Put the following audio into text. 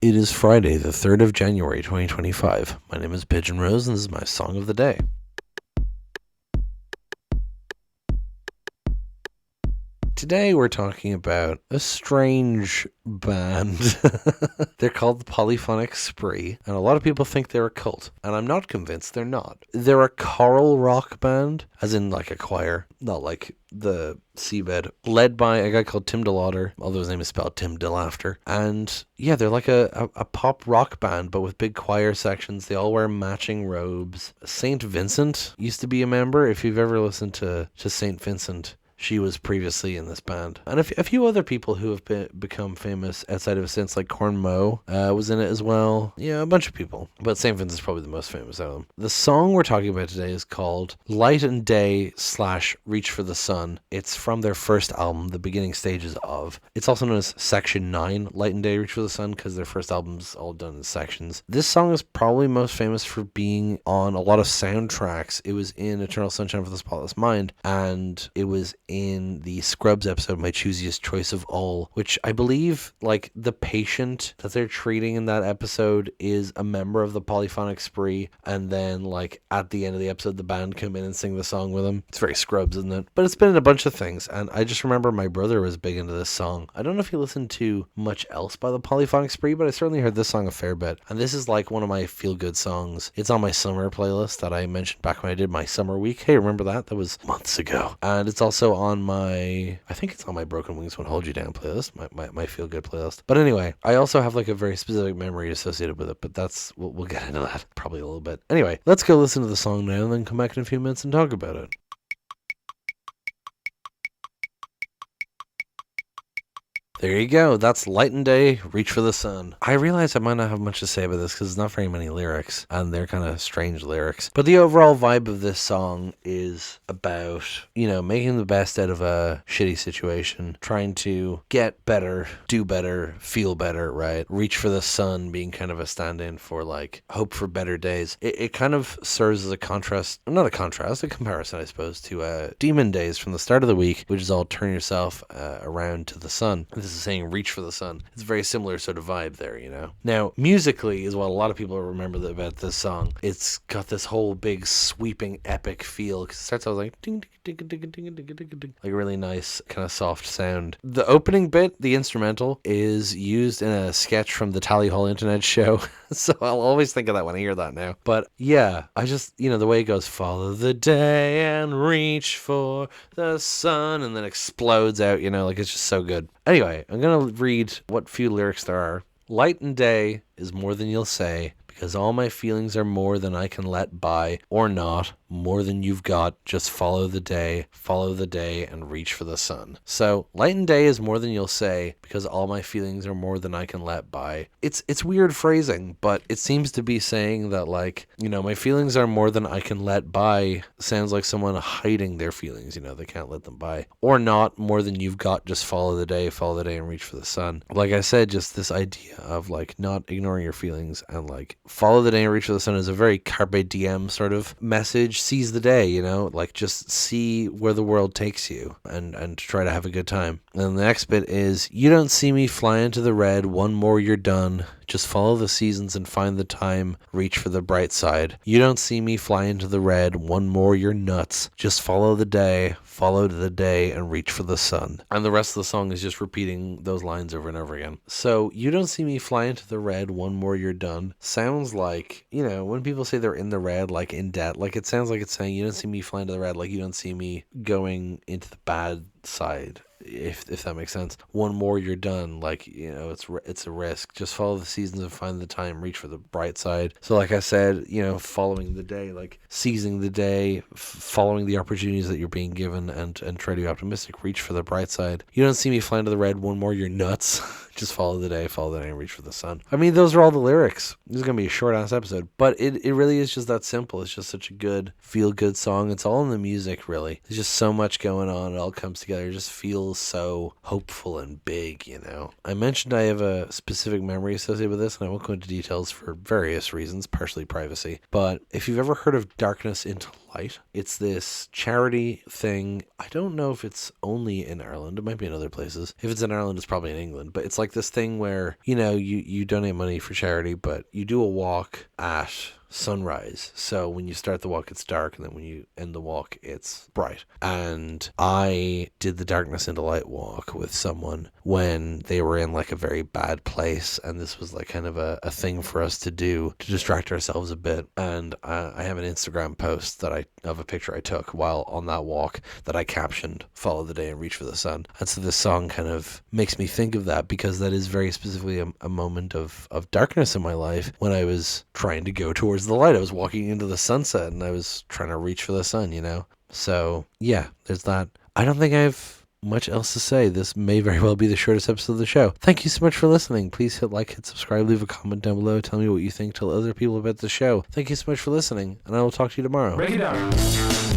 It is Friday, the 3rd of January, 2025. My name is Pigeon Rose, and this is my song of the day. Today we're talking about a strange band. They're called the Polyphonic Spree, and a lot of people think they're a cult, and I'm not convinced they're not. They're a choral rock band, as in like a choir, not like the seabed, led by a guy called Tim DeLauder, although his name is spelled Tim DeLaughter. And yeah, they're like a pop rock band, but with big choir sections. They all wear matching robes. St. Vincent used to be a member. If you've ever listened to St. Vincent, she was previously in this band. And a few other people who have become famous outside of Saints, like Corn Mo was in it as well. Yeah, a bunch of people. But St. Vincent's probably the most famous out of them. The song we're talking about today is called Light and Day / Reach for the Sun. It's from their first album, The Beginning Stages of. It's also known as Section 9, Light and Day, Reach for the Sun, because their first album's all done in sections. This song is probably most famous for being on a lot of soundtracks. It was in Eternal Sunshine of the Spotless Mind, and it was in the Scrubs episode, My Choosiest Choice of All, which I believe, like, the patient that they're treating in that episode is a member of the Polyphonic Spree, and then, like, at the end of the episode, the band come in and sing the song with them. It's very Scrubs, isn't it? But it's been in a bunch of things, and I just remember my brother was big into this song. I don't know if he listened to much else by the Polyphonic Spree, but I certainly heard this song a fair bit, and this is, like, one of my feel-good songs. It's on my summer playlist that I mentioned back when I did my summer week. Hey, remember that? That was months ago. And it's also on I think it's on my Broken Wings Won't Hold You Down playlist, my feel good playlist. But anyway, I also have like a very specific memory associated with it, but we'll get into that probably a little bit. Anyway, let's go listen to the song now and then come back in a few minutes and talk about it. There you go. That's Light and Day, Reach for the Sun. I realize I might not have much to say about this because there's not very many lyrics, and they're kind of strange lyrics. But the overall vibe of this song is about, making the best out of a shitty situation, trying to get better, do better, feel better, right? Reach for the sun being kind of a stand-in for, like, hope for better days. It kind of serves as a contrast, not a contrast, a comparison, I suppose, to Demon Days from the start of the week, which is all turn yourself around to the sun. This is saying reach for the sun. It's a very similar sort of vibe there, Now, musically is what a lot of people remember about this song. It's got this whole big sweeping epic feel, because it starts out like ding ding ding ding ding ding ding ding, like a really nice kind of soft sound. The opening bit, the instrumental, is used in a sketch from the Tally Hall Internet show, so I'll always think of that when I hear that now. But yeah, I just, the way it goes, follow the day and reach for the sun, and then explodes out, like it's just so good. Anyway, I'm going to read what few lyrics there are. Light and day is more than you'll say, because all my feelings are more than I can let by, or not, more than you've got, just follow the day, and reach for the sun. So, light and day is more than you'll say, because all my feelings are more than I can let by. It's weird phrasing, but it seems to be saying that, like, my feelings are more than I can let by sounds like someone hiding their feelings, they can't let them by. Or not, more than you've got, just follow the day, and reach for the sun. Like I said, just this idea of, like, not ignoring your feelings and, like, follow the day and reach for the sun is a very carpe diem sort of message. Seize the day, like, just see where the world takes you and try to have a good time. And the next bit is, you don't see me fly into the red, one more you're done. Just follow the seasons and find the time, reach for the bright side. You don't see me fly into the red, one more you're nuts. Just follow the day, and reach for the sun. And the rest of the song is just repeating those lines over and over again. So, you don't see me fly into the red, one more you're done. Sounds like, when people say they're in the red, like in debt, like it sounds like it's saying, you don't see me fly into the red, like you don't see me going into the bad side. If that makes sense. One more you're done, like, it's a risk. Just follow the seasons and find the time, reach for the bright side. So like I said, following the day, like seizing the day, following the opportunities that you're being given, and try to be optimistic, reach for the bright side. You don't see me fly into the red, one more you're nuts. Just follow the day, and reach for the sun. I mean, those are all the lyrics. This is gonna be a short ass episode, but it really is just that simple. It's just such a good feel good song. It's all in the music, really. There's just so much going on. It all comes together. It just feels so hopeful and big, I mentioned I have a specific memory associated with this, and I won't go into details for various reasons, partially privacy. But if you've ever heard of Darkness into Light, it's this charity thing. I don't know if it's only in Ireland. It might be in other places. If it's in Ireland, it's probably in England. But it's like this thing where, you donate money for charity, but you do a walk at sunrise. So when you start the walk, it's dark, and then when you end the walk, it's bright. And I did the Darkness into Light walk with someone when they were in like a very bad place, and this was like kind of a thing for us to do to distract ourselves a bit. And I have an Instagram post of a picture I took while on that walk that I captioned "Follow the Day and Reach for the Sun." And so this song kind of makes me think of that, because that is very specifically a moment of darkness in my life when I was trying to go towards the light. I was walking into the sunset and I was trying to reach for the sun, So yeah, there's that. I don't think I have much else to say. This may very well be the shortest episode of the show. Thank you so much for listening. Please hit like, hit subscribe, leave a comment down below. Tell me what you think. Tell other people about the show. Thank you so much for listening, and I will talk to you tomorrow. Break it down.